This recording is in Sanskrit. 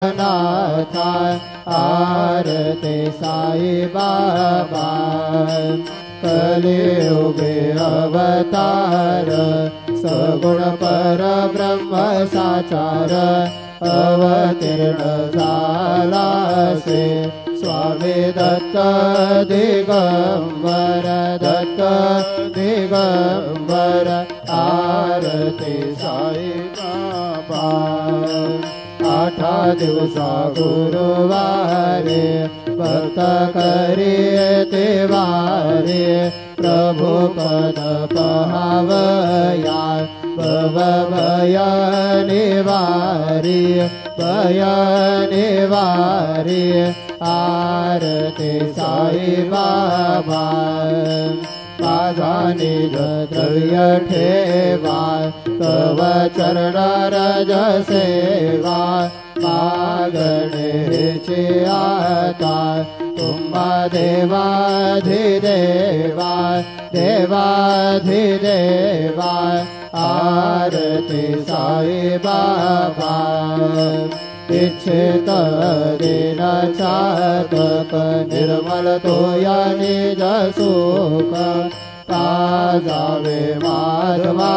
नाथा आरती साई बाबा कलियुगे अवतार सगुण पर ब्रह्म साचार अवतीर्ण झाला से स्वामी दत्त दिगंबर दत्त दिगंबर आरती साई बाबा आठा दिवसा गुरुवारे भक्त करिये ते वारे प्रभु पद पहावया भव भय निवारी भय निवारी आरती साई बाबा माझा निज द्रव्य ठेवा तव चरण रज सेवा मागणेची आता तुम्हा देवाधिदेवा देवाधिदेवा आरती साई बाबा इच्छित दिन चातक निर्मल तोया निज सुख पाजावे माधवा